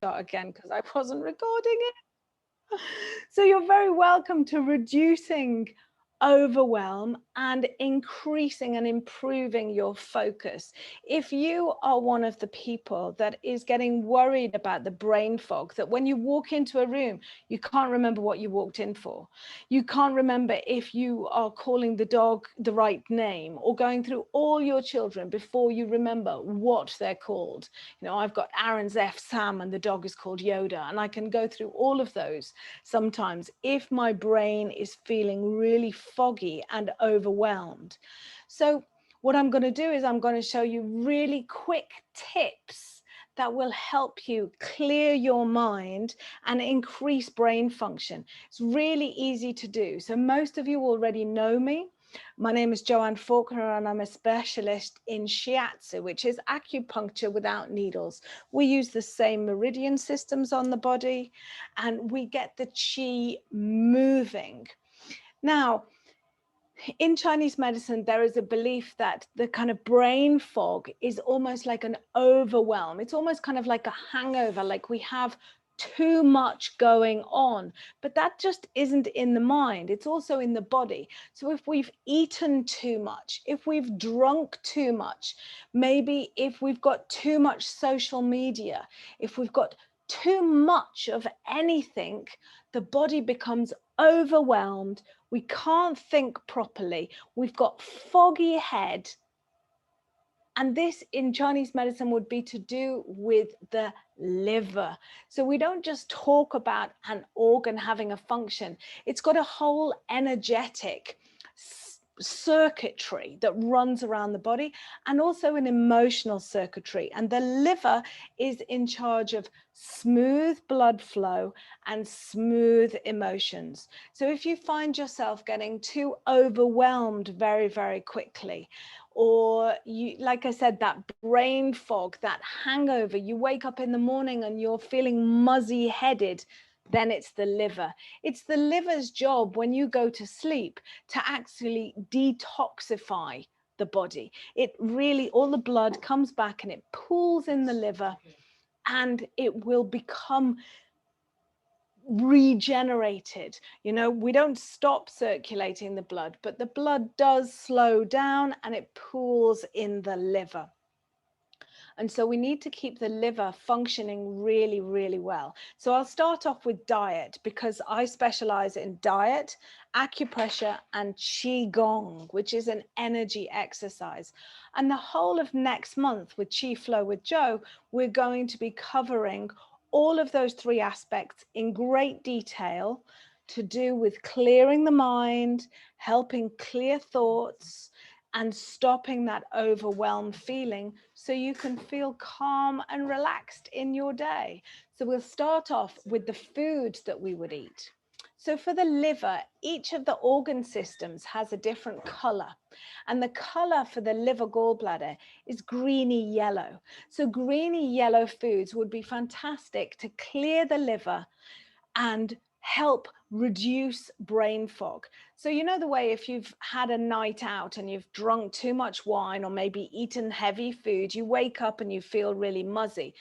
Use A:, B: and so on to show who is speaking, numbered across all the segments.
A: again because I wasn't recording it. So you're very welcome to reducing overwhelm and increasing and improving your focus. If you are one of the people that is getting worried about the brain fog, that when you walk into a room, you can't remember what you walked in for. You can't remember if you are calling the dog the right name or going through all your children before you remember what they're called. You know, I've got Aaron's F Sam and the dog is called Yoda, and I can go through all of those sometimes if my brain is feeling really foggy and overwhelmed. So what I'm going to do is I'm going to show you really quick tips that will help you clear your mind and increase brain function. It's really easy to do. So most of you already know me. My name is Joanne Faulkner and I'm a specialist in shiatsu, which is acupuncture without needles. We use the same meridian systems on the body and we get the qi moving. Now, in Chinese medicine, there is a belief that the kind of brain fog is almost like an overwhelm. It's almost kind of like a hangover, like we have too much going on, but that just isn't in the mind. It's also in the body. So if we've eaten too much, if we've drunk too much, maybe if we've got too much social media, if we've got too much of anything, the body becomes overwhelmed. We can't think properly. We've got foggy head. And this in Chinese medicine would be to do with the liver. So we don't just talk about an organ having a function. It's got a whole energetic circuitry that runs around the body and also an emotional circuitry. And the liver is in charge of smooth blood flow and smooth emotions. So if you find yourself getting too overwhelmed very, very quickly, or you, like I said, that brain fog, that hangover, you wake up in the morning and you're feeling muzzy headed, then it's the liver. It's the liver's job when you go to sleep to actually detoxify the body. It really, all the blood comes back and it pools in the liver and it will become regenerated. You know, we don't stop circulating the blood, but the blood does slow down and it pools in the liver. And so we need to keep the liver functioning really, really well. So I'll start off with diet because I specialize in diet, acupressure, and Qigong, which is an energy exercise. And the whole of next month with Qi Flow with Joe, we're going to be covering all of those three aspects in great detail to do with clearing the mind, helping clear thoughts, and stopping that overwhelmed feeling so you can feel calm and relaxed in your day. So we'll start off with the foods that we would eat. So for the liver, each of the organ systems has a different color. And the color for the liver gallbladder is greeny yellow. So greeny yellow foods would be fantastic to clear the liver and help reduce brain fog. So you know the way if you've had a night out and you've drunk too much wine or maybe eaten heavy food, you wake up and you feel really muzzy.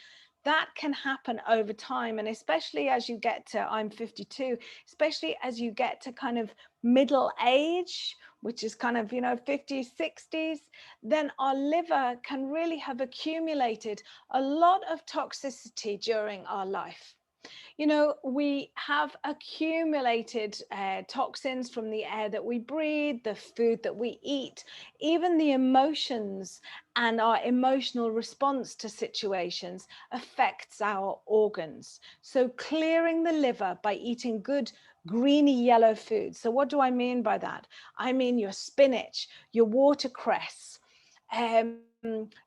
A: That can happen over time. And especially as you get to, I'm 52, especially as you get to kind of middle age, which is kind of, you know, 50s, 60s, then our liver can really have accumulated a lot of toxicity during our life. You know, we have accumulated toxins from the air that we breathe, the food that we eat, even the emotions and our emotional response to situations affects our organs. So clearing the liver by eating good greeny yellow foods. So what do I mean by that? I mean your spinach, your watercress.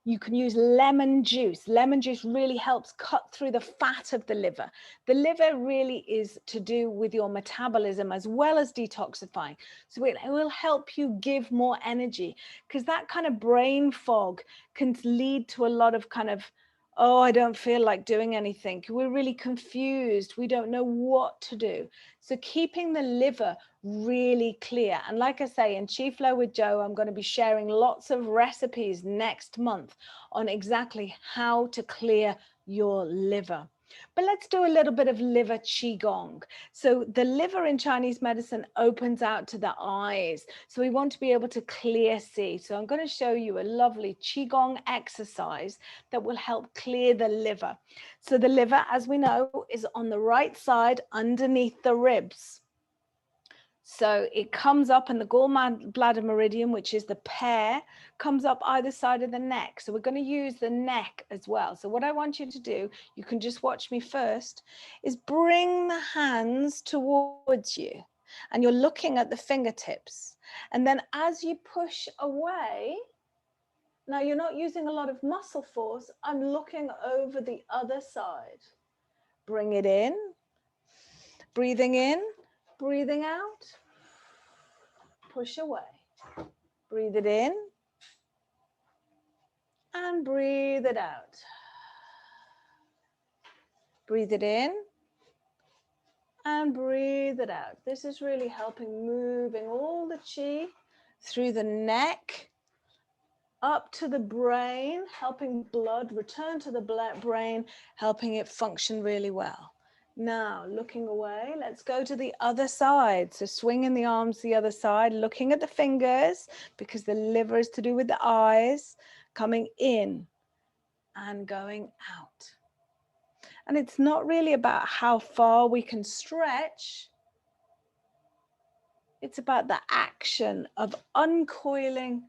A: You can use lemon juice. Lemon juice really helps cut through the fat of the liver. The liver really is to do with your metabolism as well as detoxifying. So it will help you give more energy because that kind of brain fog can lead to a lot of kind of, oh, I don't feel like doing anything. We're really confused. We don't know what to do. So keeping the liver really clear. And like I say, in Qi Flow with Joe, I'm going to be sharing lots of recipes next month on exactly how to clear your liver. But let's do a little bit of liver Qigong. So the liver in Chinese medicine opens out to the eyes. So we want to be able to clear see. So I'm going to show you a lovely Qigong exercise that will help clear the liver. So the liver, as we know, is on the right side underneath the ribs. So it comes up in the gallbladder meridian, which is the pear, comes up either side of the neck. So we're going to use the neck as well. So what I want you to do, you can just watch me first, is bring the hands towards you. And you're looking at the fingertips. And then as you push away, now you're not using a lot of muscle force. I'm looking over the other side. Bring it in, breathing out. Push away. Breathe it in and breathe it out. Breathe it in and breathe it out. This is really helping moving all the chi through the neck up to the brain, helping blood return to the brain, helping it function really well. Now, looking away, let's go to the other side. So swinging the arms to the other side, looking at the fingers, because the liver is to do with the eyes, coming in and going out. And it's not really about how far we can stretch. It's about the action of uncoiling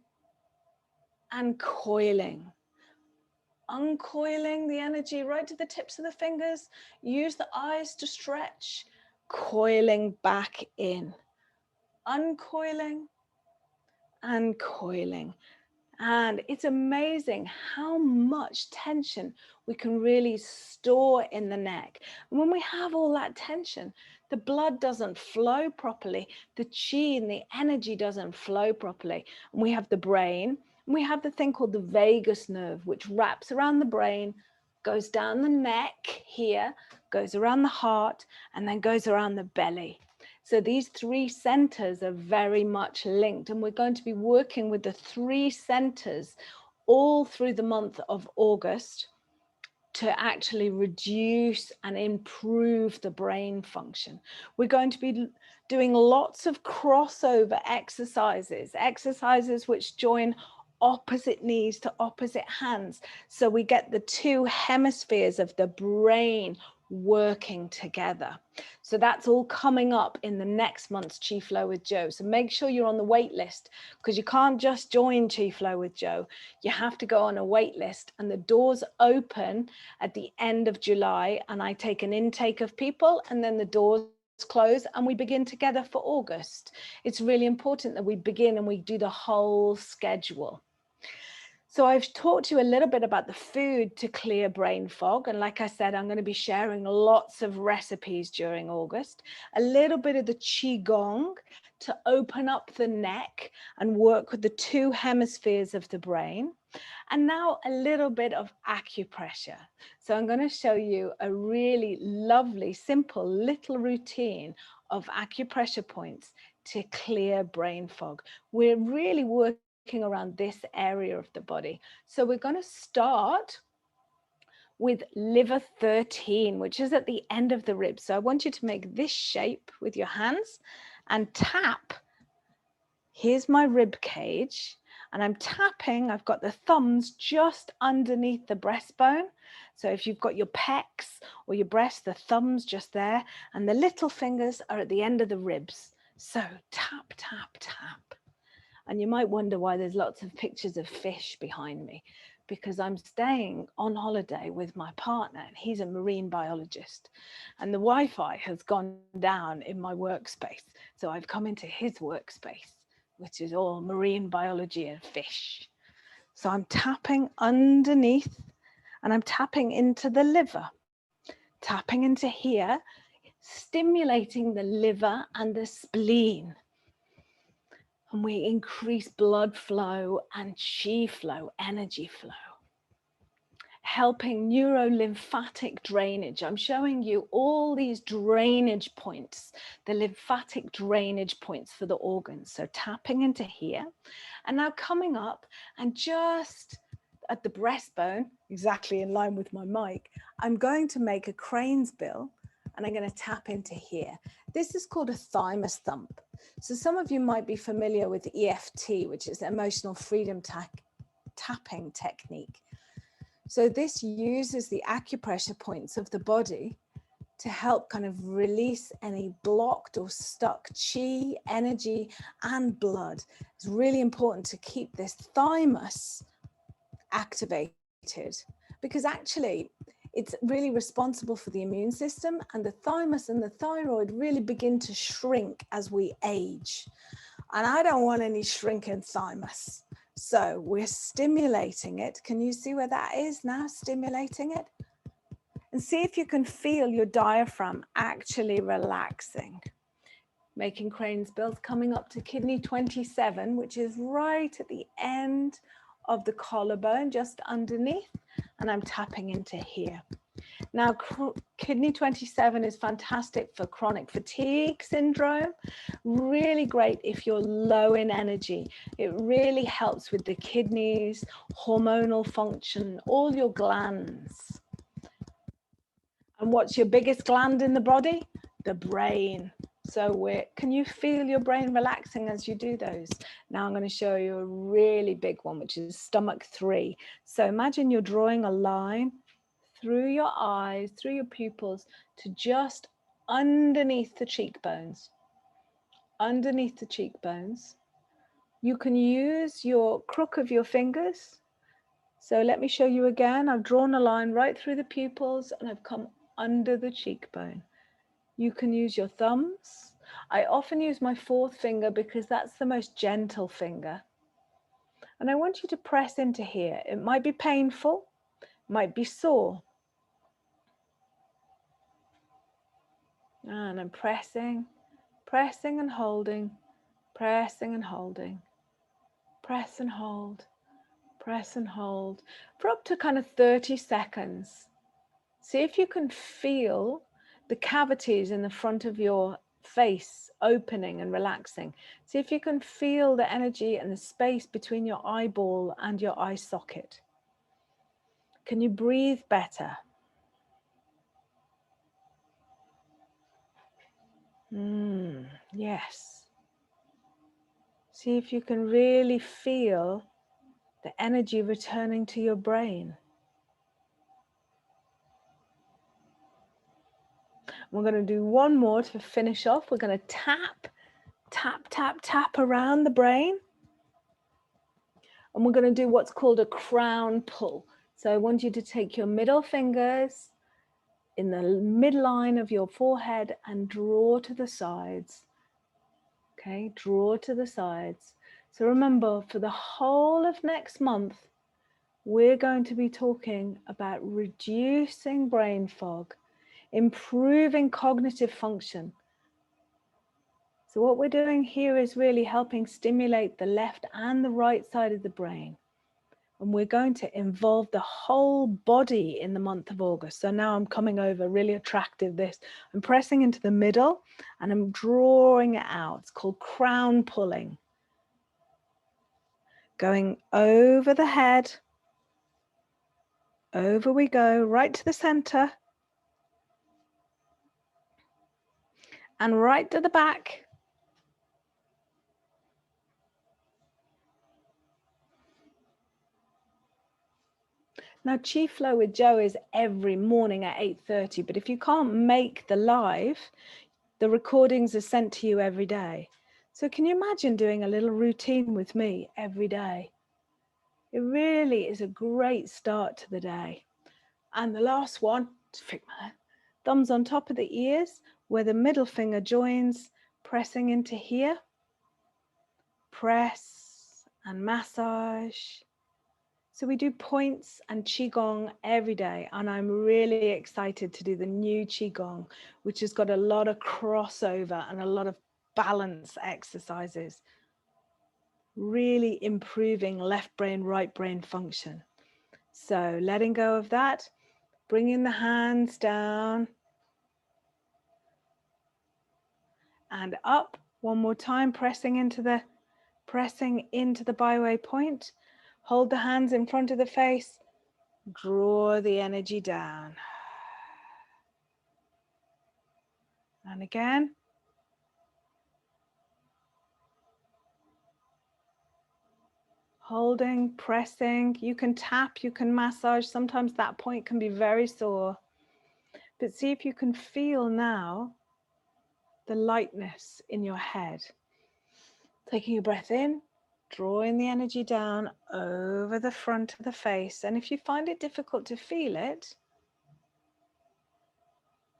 A: and coiling. Uncoiling the energy right to the tips of the fingers. Use the eyes to stretch. Coiling back in. Uncoiling and coiling. And it's amazing how much tension we can really store in the neck. And when we have all that tension, the blood doesn't flow properly. The chi and the energy doesn't flow properly. And we have the brain. And we have the thing called the vagus nerve, which wraps around the brain, goes down the neck here, goes around the heart, and then goes around the belly. So these three centers are very much linked, and we're going to be working with the three centers all through the month of August to actually reduce and improve the brain function. We're going to be doing lots of crossover exercises which join opposite knees to opposite hands. So we get the two hemispheres of the brain working together. So that's all coming up in the next month's Chi Flow with Joe. So make sure you're on the wait list, because you can't just join Chi Flow with Joe. You have to go on a wait list, and the doors open at the end of July, and I take an intake of people, and then the doors close and we begin together for August. It's really important that we begin and we do the whole schedule. So I've talked to you a little bit about the food to clear brain fog. And like I said, I'm going to be sharing lots of recipes during August, a little bit of the Qigong to open up the neck and work with the two hemispheres of the brain. And now a little bit of acupressure. So I'm going to show you a really lovely, simple little routine of acupressure points to clear brain fog. We're really working around this area of the body. So we're going to start with liver 13, which is at the end of the ribs. So I want you to make this shape with your hands and tap. Here's my rib cage, and I'm tapping. I've got the thumbs just underneath the breastbone. So if you've got your pecs or your breast, the thumbs just there, and the little fingers are at the end of the ribs. So tap, tap, tap. And you might wonder why there's lots of pictures of fish behind me, because I'm staying on holiday with my partner, and he's a marine biologist, and the Wi-Fi has gone down in my workspace. So I've come into his workspace, which is all marine biology and fish. So I'm tapping underneath, and I'm tapping into the liver, tapping into here, stimulating the liver and the spleen. And we increase blood flow and chi flow, energy flow, helping neurolymphatic drainage. I'm showing you all these drainage points, the lymphatic drainage points for the organs. So tapping into here, and now coming up and just at the breastbone, exactly in line with my mic, I'm going to make a crane's bill and I'm going to tap into here. This is called a Thymus Thump. So some of you might be familiar with EFT, which is emotional freedom tapping technique. So this uses the acupressure points of the body to help kind of release any blocked or stuck chi, energy, and blood. It's really important to keep this thymus activated, because actually it's really responsible for the immune system, and the thymus and the thyroid really begin to shrink as we age. And I don't want any shrinking thymus. So we're stimulating it. Can you see where that is now? Stimulating it. And see if you can feel your diaphragm actually relaxing. Making crane's bills, coming up to kidney 27, which is right at the end of the collarbone, just underneath. And I'm tapping into here. Now, kidney 27 is fantastic for chronic fatigue syndrome. Really great if you're low in energy. It really helps with the kidneys, hormonal function, all your glands. And what's your biggest gland in the body? The brain. So can you feel your brain relaxing as you do those? Now I'm going to show you a really big one, which is stomach 3. So imagine you're drawing a line through your eyes, through your pupils, to just underneath the cheekbones. Underneath the cheekbones. You can use your crook of your fingers. So let me show you again. I've drawn a line right through the pupils and I've come under the cheekbone. You can use your thumbs. I often use my 4th finger because that's the most gentle finger. And I want you to press into here. It might be painful, might be sore. And I'm pressing, pressing and holding, pressing and holding, press and hold, press and hold for up to kind of 30 seconds. See if you can feel the cavities in the front of your face opening and relaxing. See if you can feel the energy and the space between your eyeball and your eye socket. Can you breathe better? Yes. See if you can really feel the energy returning to your brain. We're going to do one more to finish off. We're going to tap, tap, tap, tap around the brain. And we're going to do what's called a crown pull. So I want you to take your middle fingers in the midline of your forehead and draw to the sides. Okay, draw to the sides. So remember, for the whole of next month, we're going to be talking about reducing brain fog, improving cognitive function. So what we're doing here is really helping stimulate the left and the right side of the brain. And we're going to involve the whole body in the month of August. So now I'm coming over, really attractive this. I'm pressing into the middle and I'm drawing it out. It's called crown pulling. Going over the head. Over we go, right to the center. And right to the back. Now, Chi Flow with Joe is every morning at 8:30, but if you can't make the live, the recordings are sent to you every day. So can you imagine doing a little routine with me every day? It really is a great start to the day. And the last one, thumbs on top of the ears, where the middle finger joins, pressing into here. Press and massage. So we do points and Qigong every day, and I'm really excited to do the new Qigong, which has got a lot of crossover and a lot of balance exercises, really improving left brain, right brain function. So letting go of that, bringing the hands down and up. One more time, pressing into the byway point. Hold the hands in front of the face. Draw the energy down. And again. Holding, pressing. You can tap, you can massage. Sometimes that point can be very sore. But see if you can feel now the lightness in your head. Taking a breath in, drawing the energy down over the front of the face. And if you find it difficult to feel it,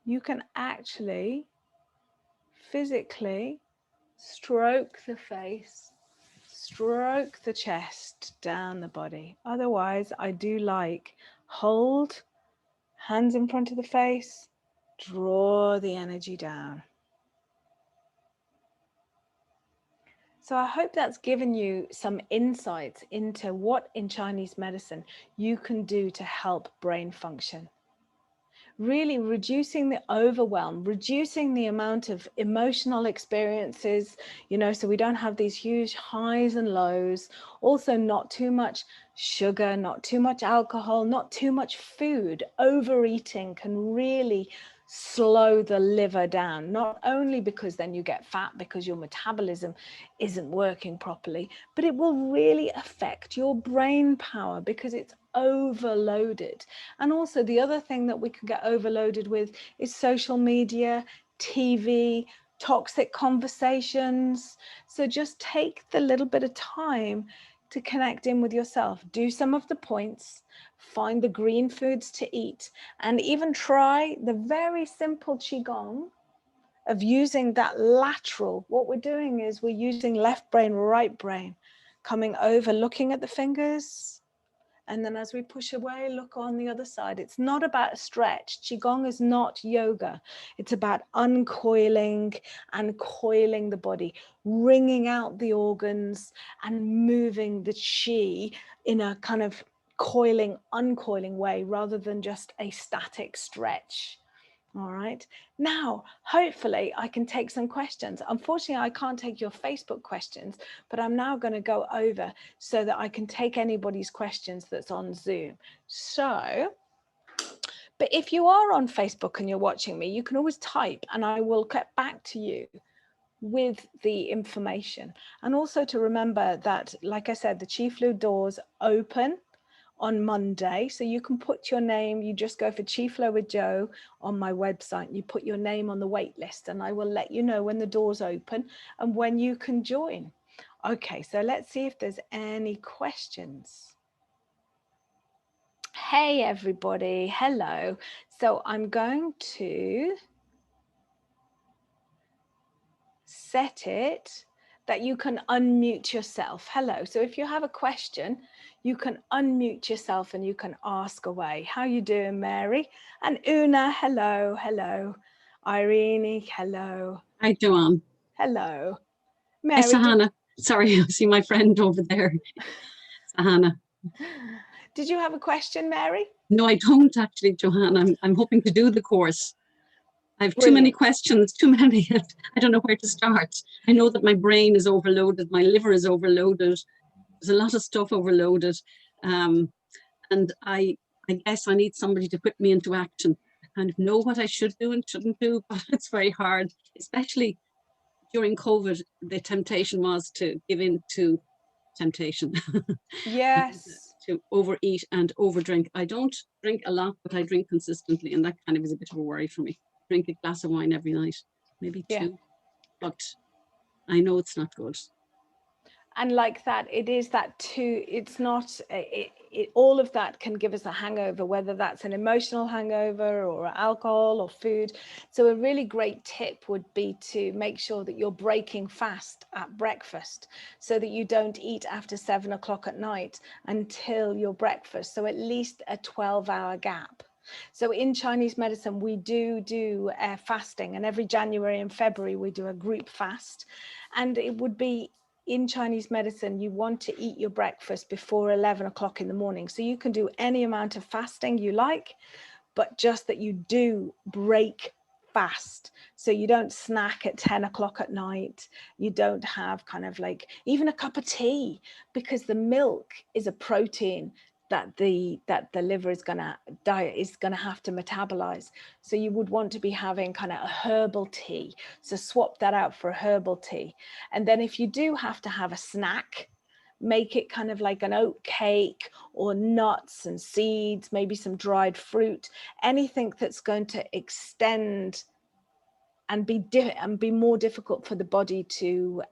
A: you can actually physically stroke the face, stroke the chest down the body. Otherwise, I do like hold, hands in front of the face, draw the energy down. So I hope that's given you some insights into what in Chinese medicine you can do to help brain function. Really reducing the overwhelm, reducing the amount of emotional experiences, so we don't have these huge highs and lows. Also, not too much sugar, not too much alcohol, not too much food. Overeating can really slow the liver down, not only because then you get fat because your metabolism isn't working properly, but it will really affect your brain power because it's overloaded. And also the other thing that we can get overloaded with is social media, TV, toxic conversations. So just take the little bit of time to connect in with yourself. Do some of the points, find the green foods to eat, and even try the very simple Qigong of using that lateral. What we're doing is we're using left brain, right brain, coming over, looking at the fingers. And then as we push away, look on the other side. It's not about a stretch. Qigong is not yoga. It's about uncoiling and coiling the body, wringing out the organs and moving the qi in a kind of coiling, uncoiling way rather than just a static stretch. All right. Now, hopefully I can take some questions. Unfortunately, I can't take your Facebook questions, but I'm now going to go over so that I can take anybody's questions that's on Zoom. So, but if you are on Facebook and you're watching me, you can always type and I will get back to you with the information. And also to remember that, like I said, the Chi Flu doors open on Monday. So you can put your name, you just go for Chi Flow with Joe on my website, you put your name on the wait list and I will let you know when the doors open and when you can join. Okay, so let's see if there's any questions. Hey everybody, hello. So I'm going to set it that you can unmute yourself. Hello. So if you have a question, you can unmute yourself and you can ask away. How you doing, Mary? And Una, hello, hello. Irene, hello.
B: Hi, Joanne.
A: Hello. Mary.
B: Hi, Sahana. Sorry, I see my friend over there. Sahana.
A: Did you have a question, Mary?
B: No, I don't actually, Joanne. I'm hoping to do the course. I have
A: Brilliant.
B: too many questions, too many. I don't know where to start. I know that my brain is overloaded, my liver is overloaded. There's a lot of stuff overloaded. And I guess I need somebody to put me into action. I kind of know what I should do and shouldn't do, but it's very hard, especially during COVID. The temptation was to give in to temptation.
A: Yes.
B: To overeat and overdrink. I don't drink a lot, but I drink consistently, and that kind of is a bit of a worry for me. I drink a glass of wine every night, maybe two, but I know it's not good.
A: And like that, it is that too. It's not, all of that can give us a hangover, whether that's an emotional hangover or alcohol or food. So a really great tip would be to make sure that you're breaking fast at breakfast so that you don't eat after 7 o'clock at night until your breakfast. So at least a 12-hour gap. So in Chinese medicine, we do fasting, and every January and February, we do a group fast. And it would be, in Chinese medicine, you want to eat your breakfast before 11 o'clock in the morning. So you can do any amount of fasting you like, but just that you do break fast. So you don't snack at 10 o'clock at night. You don't have kind of like even a cup of tea, because the milk is a protein that the liver is gonna have to metabolize. So you would want to be having kind of a herbal tea. So swap that out for a herbal tea. And then if you do have to have a snack, make it kind of like an oat cake or nuts and seeds, maybe some dried fruit, anything that's going to extend and be more difficult for the body to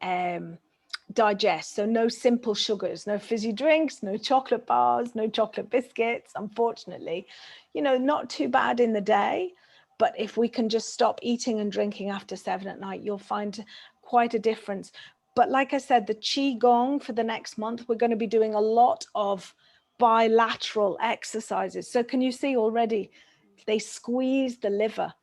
A: digest. So no simple sugars, no fizzy drinks, no chocolate bars, no chocolate biscuits, unfortunately. Not too bad in the day, but if we can just stop eating and drinking after 7 at night, you'll find quite a difference. But like I said, the Qigong for the next month, we're going to be doing a lot of bilateral exercises. So can you see already, they squeeze the liver.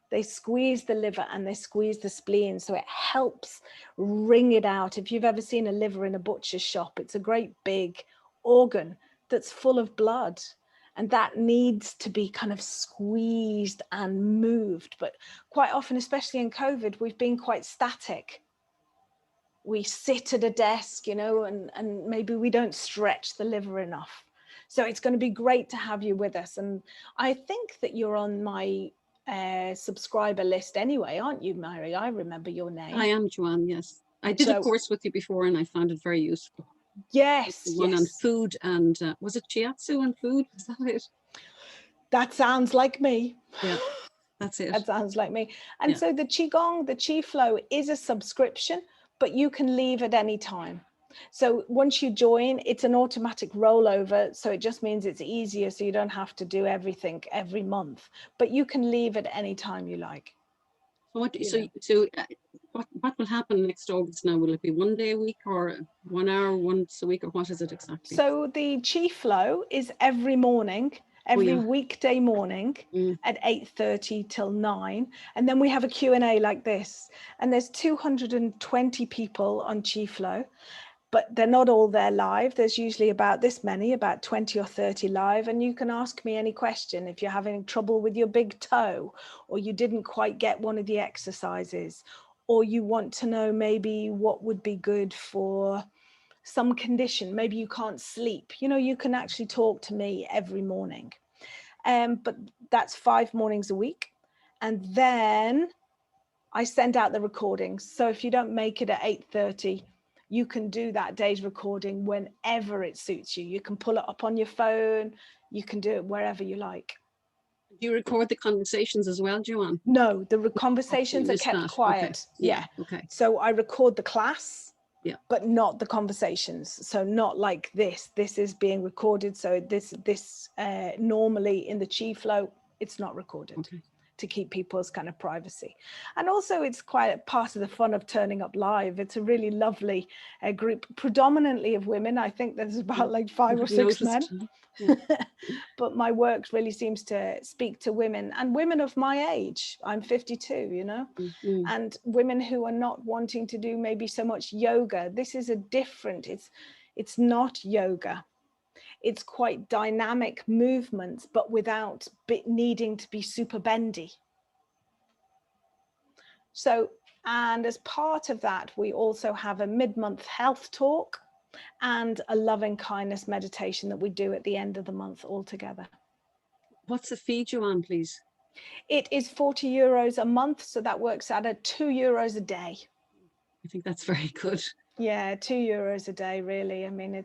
A: They squeeze the liver and they squeeze the spleen, so it helps wring it out. If you've ever seen a liver in a butcher's shop, it's a great big organ that's full of blood, and that needs to be kind of squeezed and moved. But quite often, especially in COVID, we've been quite static. We sit at a desk, and maybe we don't stretch the liver enough. So it's going to be great to have you with us. And I think that you're on my subscriber list anyway, aren't you, Mary? I remember your name.
B: I am, Joanne, yes. I did a course with you before and I found it very useful.
A: Yes.
B: The one on food and, was it shiatsu and food? Is that it?
A: That sounds like me.
B: Yeah, that's it.
A: That sounds like me. And so the Qigong, the Qi Flow is a subscription, but you can leave at any time. So once you join, it's an automatic rollover. So it just means it's easier. So you don't have to do everything every month, but you can leave at any time you like.
B: What will happen next August now? Will it be 1 day a week or 1 hour once a week, or what is it exactly?
A: So the Qi Flow is every morning, weekday morning at 8:30 till 9. And then we have a Q&A like this. And there's 220 people on Qi Flow, but they're not all there live. There's usually about this many, about 20 or 30 live. And you can ask me any question if you're having trouble with your big toe, or you didn't quite get one of the exercises, or you want to know maybe what would be good for some condition. Maybe you can't sleep. You can actually talk to me every morning. But that's 5 mornings a week. And then I send out the recordings. So if you don't make it at 8:30, you can do that day's recording whenever it suits you. You can pull it up on your phone. You can do it wherever you like.
B: Do you record the conversations as well, Joanne?
A: No, the conversations are kept quiet.
B: Okay. Yeah. Okay.
A: So I record the class,
B: but
A: not the conversations. So not like this. This is being recorded. So this normally in the Qi Flow, it's not recorded. Okay. To keep people's kind of privacy. And also it's quite a part of the fun of turning up live. It's a really lovely group, predominantly of women. I think there's about like 5 or 6 men. Yeah. But my work really seems to speak to women, and women of my age. I'm 52, and women who are not wanting to do maybe so much yoga. This is it's not yoga. It's quite dynamic movements, but without needing to be super bendy. So, and as part of that, we also have a mid-month health talk and a loving kindness meditation that we do at the end of the month all together.
B: What's the fee, Joanne, please?
A: It is €40 a month. So that works out at €2 a day.
B: I think that's very good.
A: Yeah, €2 a day, really. I mean,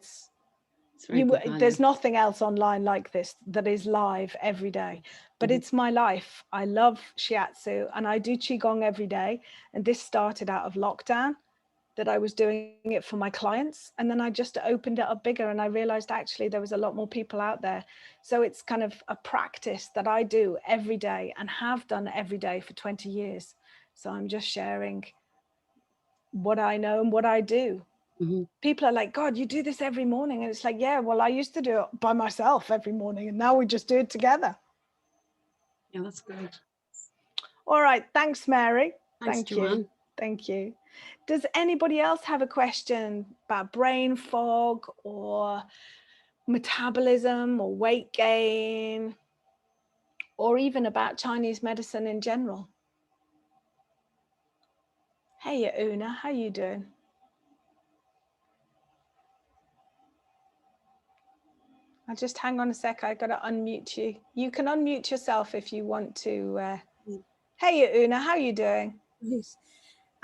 A: there's nothing else online like this that is live every day, but it's my life. I love shiatsu and I do Qigong every day. And this started out of lockdown, that I was doing it for my clients. And then I just opened it up bigger and I realized actually there was a lot more people out there. So it's kind of a practice that I do every day and have done every day for 20 years. So I'm just sharing what I know and what I do. People are like, God, you do this every morning. And it's like, yeah, well, I used to do it by myself every morning and now we just do it together.
B: Yeah, that's good.
A: All right. Thanks, Mary.
B: Thank you.
A: Thank you. Does anybody else have a question about brain fog or metabolism or weight gain or even about Chinese medicine in general. Hey, Una, how you doing? I'll just hang on a sec. I got to unmute you. You can unmute yourself if you want to. Hey, Una, how you doing?
C: Yes.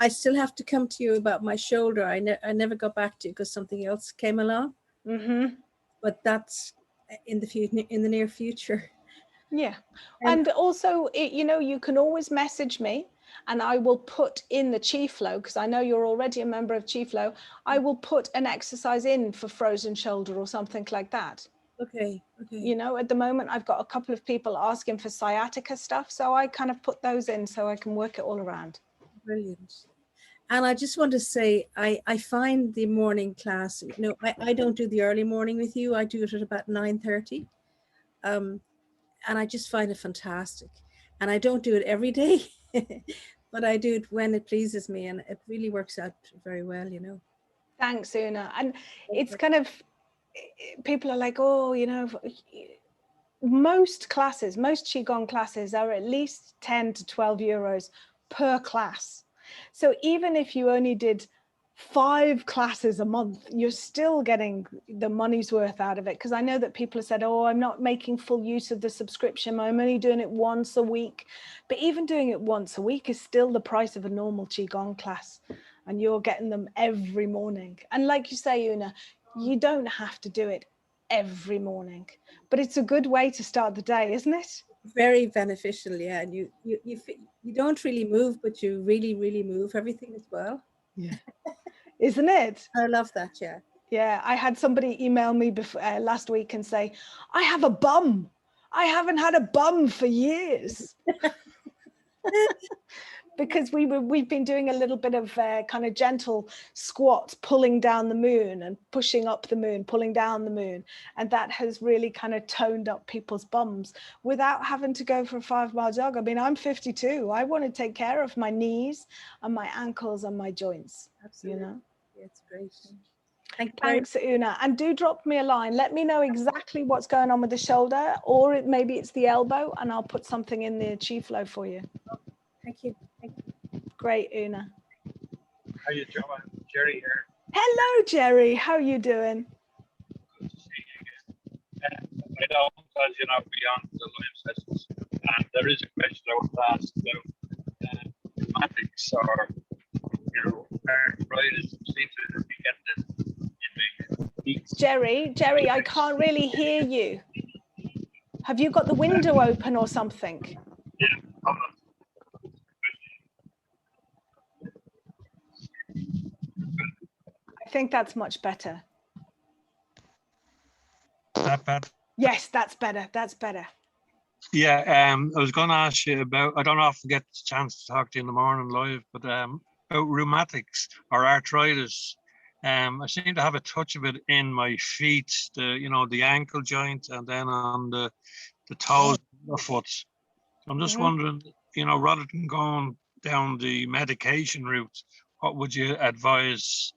C: I still have to come to you about my shoulder. I never got back to you because something else came along.
A: Mm-hmm.
C: But that's in the near future.
A: Yeah. And also, you can always message me and I will put in the Chi Flow, because I know you're already a member of Chi Flow. I will put an exercise in for frozen shoulder or something like that.
C: Okay.
A: At the moment, I've got a couple of people asking for sciatica stuff. So I kind of put those in so I can work it all around.
C: Brilliant. And I just want to say, I find the morning class, I don't do the early morning with you. I do it at about 9:30. And I just find it fantastic. And I don't do it every day, but I do it when it pleases me. And it really works out very well,
A: Thanks, Una. And it's kind of, people are like, oh, most Qigong classes are at least 10 to 12 euros per class. So even if you only did 5 classes a month, you're still getting the money's worth out of it. Because I know that people have said, oh, I'm not making full use of the subscription. I'm only doing it once a week. But even doing it once a week is still the price of a normal Qigong class. And you're getting them every morning. And like you say, Una, you don't have to do it every morning, but it's a good way to start the day, isn't it?
C: Very beneficial, yeah. And you don't really move, but you really move everything as well.
A: Yeah. Isn't it?
C: I love that, yeah.
A: Yeah, I had somebody email me last week and say, I have a bum. I haven't had a bum for years. Because we've been doing a little bit of kind of gentle squats, pulling down the moon and pushing up the moon, pulling down the moon. And that has really kind of toned up people's bums without having to go for a 5-mile jog. I mean, I'm 52. I want to take care of my knees and my ankles and my joints.
C: Absolutely. Yeah, it's great.
A: Thanks, Una. And do drop me a line. Let me know exactly what's going on with the shoulder, or maybe it's the elbow, and I'll put something in the Chi Flow for you.
C: Thank you.
A: Great, Una.
D: How you doing? Jerry here.
A: Hello, Jerry. How are you doing?
D: Good to see you again. I don't, as you know, beyond the live sessions, and there is a question I want to ask about rheumatics or arthritis. Seem to be getting this.
A: Jerry, I can't really hear you. Have you got the window open or something?
D: Yeah, hold on.
A: I think that's much better.
D: That bad?
A: Yes, that's better. That's better.
D: Yeah, I was going to ask you about, I don't know if I get the chance to talk to you in the morning live, but about rheumatics or arthritis. I seem to have a touch of it in my feet, the ankle joint, and then on the toes of the foot. So I'm just wondering, rather than going down the medication route, what would you advise?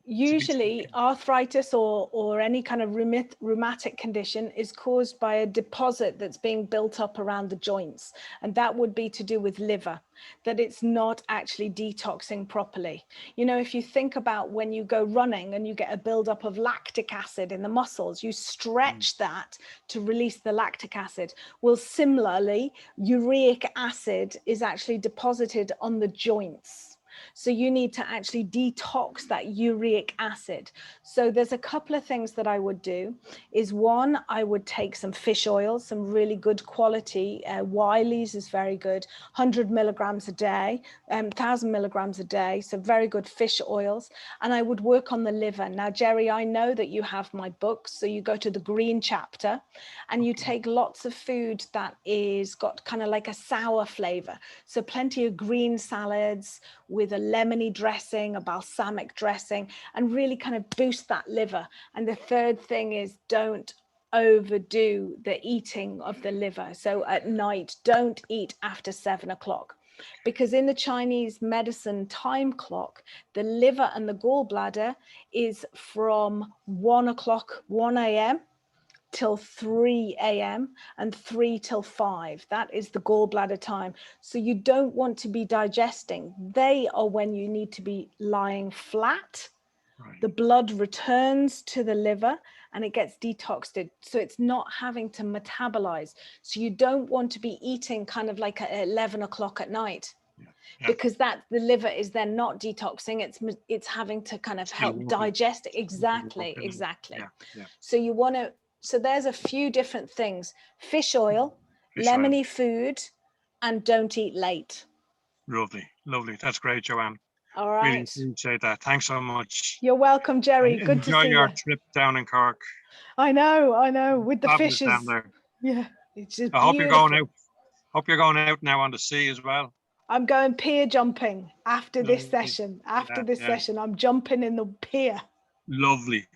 A: Usually arthritis or any kind of rheumatic condition is caused by a deposit that's being built up around the joints. And that would be to do with liver, that it's not actually detoxing properly. If you think about when you go running and you get a buildup of lactic acid in the muscles, you stretch that to release the lactic acid. Well, similarly, uric acid is actually deposited on the joints. So you need to actually detox that uric acid. So there's a couple of things that I would do. Is one, I would take some fish oil, some really good quality. Wiley's is very good, 100 milligrams a day, 1,000 milligrams a day. So very good fish oils. And I would work on the liver. Now, Jerry, I know that you have my books. So you go to the green chapter and you take lots of food that is got kind of like a sour flavor. So plenty of green salads with a lemony dressing, a balsamic dressing, and really kind of boost that liver. And the third thing is don't overdo the eating of the liver. So at night, don't eat after 7 o'clock. Because in the Chinese medicine time clock, the liver and the gallbladder is from 1 o'clock, 1 a.m. till 3 a.m. and 3 till 5. That is the gallbladder time. So you don't want to be digesting. They are when you need to be lying flat.
D: Right.
A: The blood returns to the liver and it gets detoxed. So it's not having to metabolize. So you don't want to be eating kind of like at 11 o'clock at night.
D: Yeah.
A: Because that the liver is then not detoxing, it's having to kind of
D: Still
A: help
D: working.
A: digest it.
D: Working.
A: Exactly.
D: Yeah.
A: So you want to, so there's a few different things: fish oil,
D: Fish oil.
A: lemony food, and don't eat late.
D: Lovely. That's great, Joanne.
A: All
D: Really
A: right,
D: appreciate that. Thanks so much.
A: you're welcome, Jerry. Good to
D: Enjoy
A: see
D: your
A: you.
D: trip down in Cork.
A: I know with the
D: Fabulous
A: fishes
D: down there.
A: yeah, it's just
D: I hope
A: beautiful.
D: you're going out now on the sea as well.
A: I'm going pier jumping after this
D: Lovely.
A: session.
D: Yeah.
A: I'm jumping in the pier.
D: Lovely.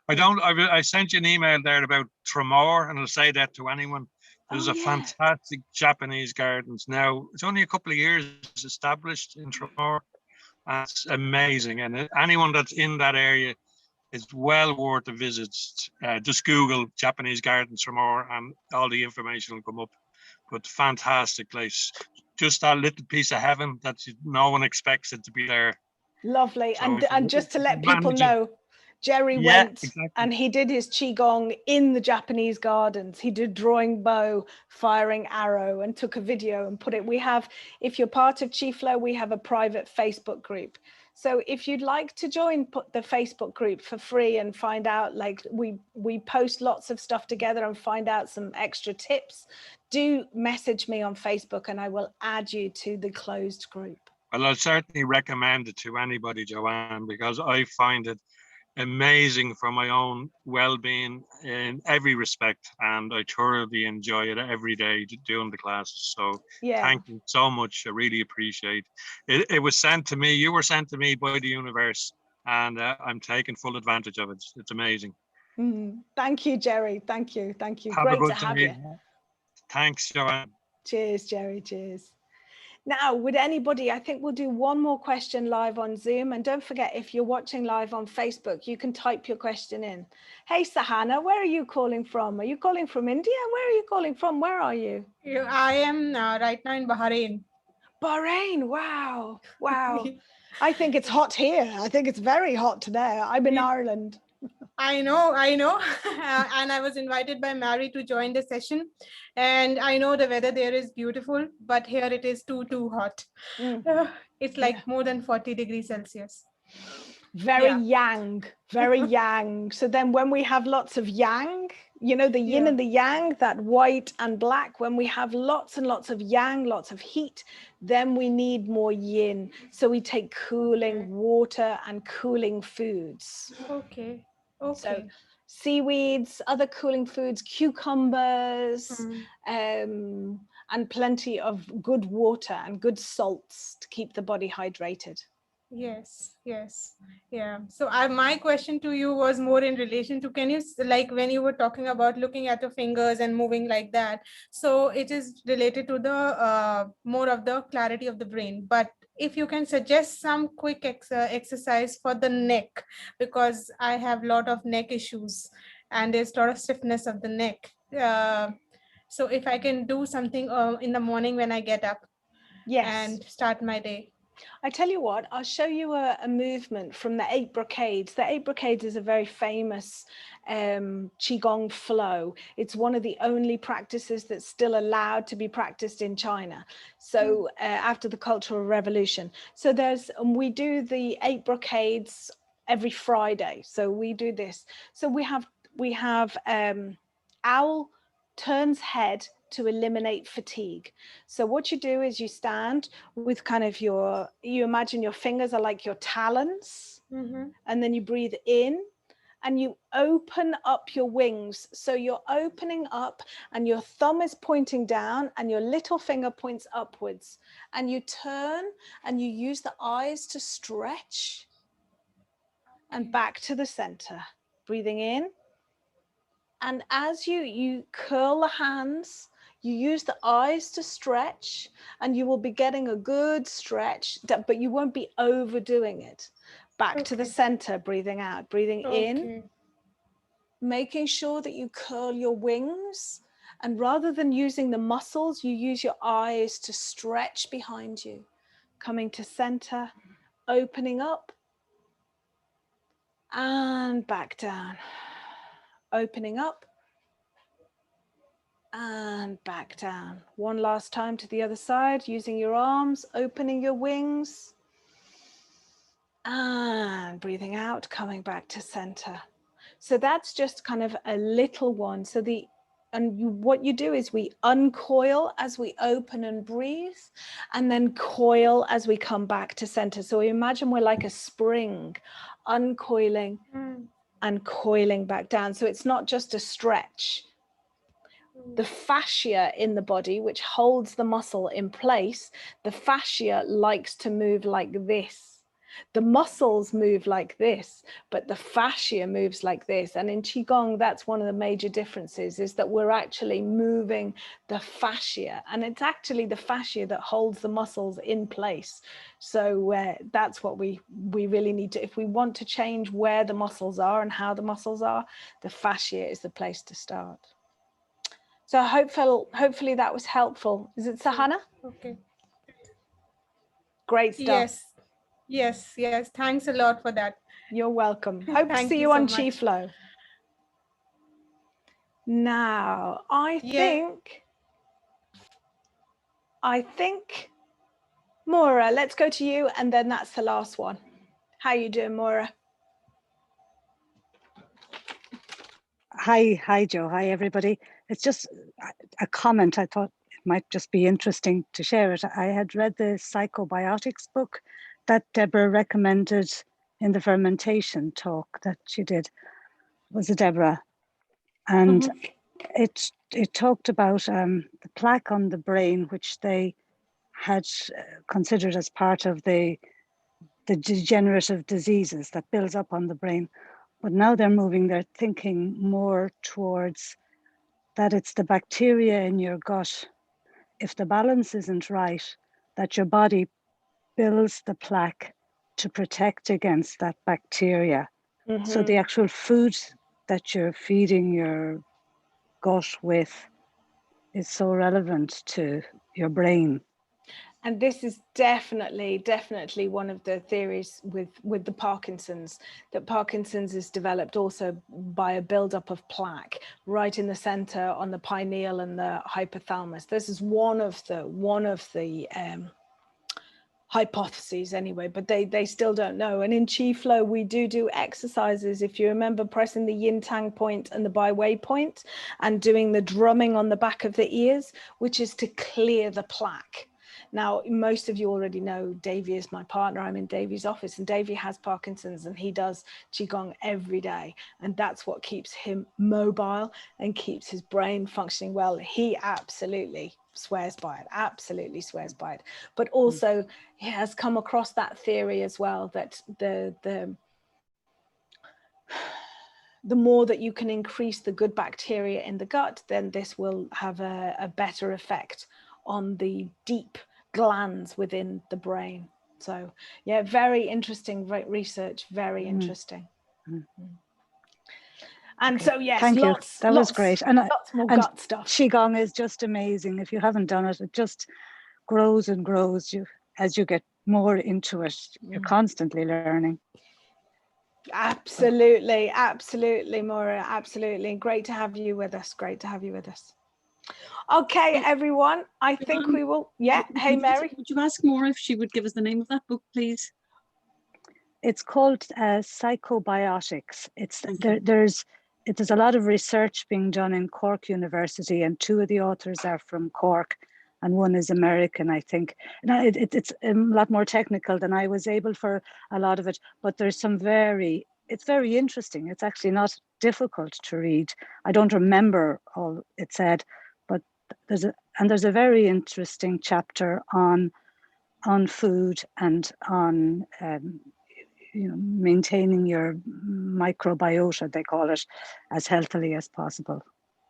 D: I sent you an email there about Tremor, and I'll say that to anyone. There's a fantastic Japanese gardens now. It's only a couple of years established in Tremor. And it's amazing, and anyone that's in that area, it's well worth a visit. Just Google Japanese gardens Tremor, and all the information will come up. But fantastic place. Just that little piece of heaven that no one expects it to be there.
A: Lovely.
D: So
A: And just to let people
D: manage it.
A: know, Jerry
D: Yeah,
A: went
D: exactly.
A: and he did his Qigong in the Japanese gardens. He did drawing bow, firing arrow, and took a video and put it. We have, if you're part of Chi Flow, we have a private Facebook group. So if you'd like to join the Facebook group for free and find out, like we post lots of stuff together and find out some extra tips, do message me on Facebook and I will add you to the closed group.
D: Well, I'll certainly recommend it to anybody, Joanne, because I find it amazing for my own well-being in every respect, and I thoroughly enjoy it every day doing the classes. So thank you so much. I really appreciate it. It was sent to me. You were sent to me by the universe, and I'm taking full advantage of it. It's amazing.
A: Thank you, Jerry. Thank you.
D: Have
A: Great
D: a good
A: to have
D: day.
A: you.
D: Thanks, Joanne.
A: Cheers, Jerry. Cheers. Now, would anybody, I think we'll do one more question live on Zoom. And don't forget, if you're watching live on Facebook, you can type your question in. Hey, Sahana, where are you calling from? Are you calling from India? Where are you calling from? Where are you?
E: I am right now in Bahrain.
A: Bahrain. Wow. I think it's hot here. I think it's very hot there. I'm in Ireland.
E: I know. And I was invited by Mary to join the session. And I know the weather there is beautiful, but here it is too hot. It's like more than 40 degrees Celsius.
A: Very yang. So then when we have lots of yang, you know, the yin and the yang, that white and black, when we have lots and lots of yang, lots of heat, then we need more yin. So we take cooling water and cooling foods.
E: Okay.
A: So seaweeds, other cooling foods, cucumbers, and plenty of good water and good salts to keep the body hydrated.
E: Yes. Yeah. So my question to you was more in relation to, can you, like when you were talking about looking at your fingers and moving like that, so it is related to the more of the clarity of the brain. But if you can suggest some quick exercise for the neck, because I have a lot of neck issues and there's a lot of stiffness of the neck. So if I can do something in the morning when I get up and start my day.
A: I tell you what, I'll show you a movement from the 8 brocades. The 8 brocades is a very famous Qigong flow. It's one of the only practices that's still allowed to be practiced in China. So after the Cultural Revolution. So we do the 8 brocades every Friday. So we do this. So we have owl turns head to eliminate fatigue. So what you do is you stand with kind of you imagine your fingers are like your talons, and then you breathe in and you open up your wings. So you're opening up and your thumb is pointing down and your little finger points upwards, and you turn and you use the eyes to stretch and back to the center, breathing in. And as you curl the hands, you use the eyes to stretch, and you will be getting a good stretch, but you won't be overdoing it. Back to the center, breathing out, breathing in, making sure that you curl your wings, and rather than using the muscles, you use your eyes to stretch behind you, coming to center, opening up and back down, opening up and back down. One last time to the other side, using your arms, opening your wings and breathing out, coming back to center. So that's just kind of a little one. So what you do is we uncoil as we open and breathe, and then coil as we come back to center. So imagine we're like a spring, uncoiling and coiling back down. So it's not just a stretch. The fascia in the body, which holds the muscle in place, the fascia likes to move like this. The muscles move like this, but the fascia moves like this. And in Qigong, that's one of the major differences, is that we're actually moving the fascia, and it's actually the fascia that holds the muscles in place. So that's what we really need to, if we want to change where the muscles are and how the muscles are, the fascia is the place to start. So hopefully that was helpful. Is it Sahana?
E: Okay.
A: Great stuff.
E: Yes. Thanks a lot for that.
A: You're welcome. Hope to see you on Chi Flow. Now, I think, Maura, let's go to you, and then that's the last one. How you doing, Maura?
F: Hi, Joe. Hi, everybody. It's just a comment. I thought it might just be interesting to share it. I had read the psychobiotics book that Deborah recommended in the fermentation talk that she did. Was it Deborah? And it talked about the plaque on the brain, which they had considered as part of the degenerative diseases that builds up on the brain. But now they're moving their thinking more towards that it's the bacteria in your gut. If the balance isn't right, that your body builds the plaque to protect against that bacteria. So the actual food that you're feeding your gut with is so relevant to your brain.
A: And this is definitely one of the theories with the Parkinson's, that Parkinson's is developed also by a buildup of plaque right in the center on the pineal and the hypothalamus. This is one of the hypotheses anyway, but they still don't know. And in Chi Flow, we do exercises, if you remember, pressing the yin tang point and the Bai Wei point and doing the drumming on the back of the ears, which is to clear the plaque. Now, most of you already know Davey is my partner. I'm in Davey's office, and Davey has Parkinson's, and he does Qigong every day. And that's what keeps him mobile and keeps his brain functioning well. He absolutely swears by it, but also he has come across that theory as well, that the more that you can increase the good bacteria in the gut, then this will have a better effect on the deep glands within the brain. So yeah, very interesting research, very interesting. And okay. So yes,
F: thank you. That was great. And
A: lots more gut stuff.
F: Qigong is just amazing. If you haven't done it, it just grows and grows. As you get more into it, you're constantly learning.
A: Absolutely, Maura, absolutely. Great to have you with us. Okay, everyone, I think we will. Yeah. Hey, Mary.
B: Would you ask Maura if she would give us the name of that book, please?
F: It's called Psychobiotics. There's a lot of research being done in Cork University, and two of the authors are from Cork and one is American, I think. Now, it's a lot more technical than I was able for a lot of it, but there's it's very interesting. It's actually not difficult to read. I don't remember all it said, but there's a very interesting chapter on food and on maintaining your microbiota, they call it, as healthily as possible.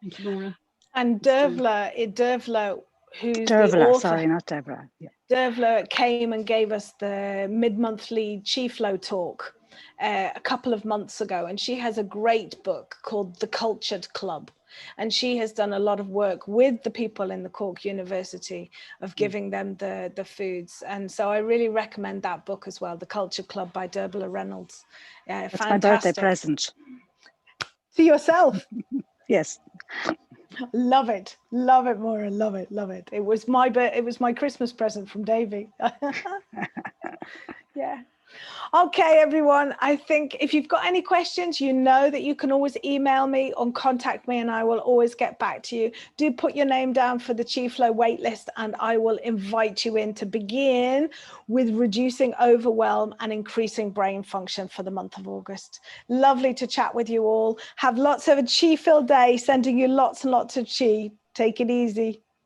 B: Thank you, Laura.
A: And Dervla, who's the
F: Dervla,
A: author.
F: sorry, not Deborah. Yeah.
A: Dervla came and gave us the mid-monthly Chi Flow talk a couple of months ago, and she has a great book called The Cultured Club, and she has done a lot of work with the people in the Cork University of giving them the foods, and so I really recommend that book as well, The Cultured Club by Dervla Reynolds.
F: That's
A: Fantastic.
F: my birthday present.
A: To yourself.
F: Yes.
A: Love it, Maura, love it. It was my Christmas present from Davy. Yeah. Okay, everyone. I think if you've got any questions, you know that you can always email me or contact me, and I will always get back to you. Do put your name down for the Chi Flow waitlist, and I will invite you in to begin with reducing overwhelm and increasing brain function for the month of August. Lovely to chat with you all. Have lots of a chi-filled day, sending you lots and lots of chi. Take it easy.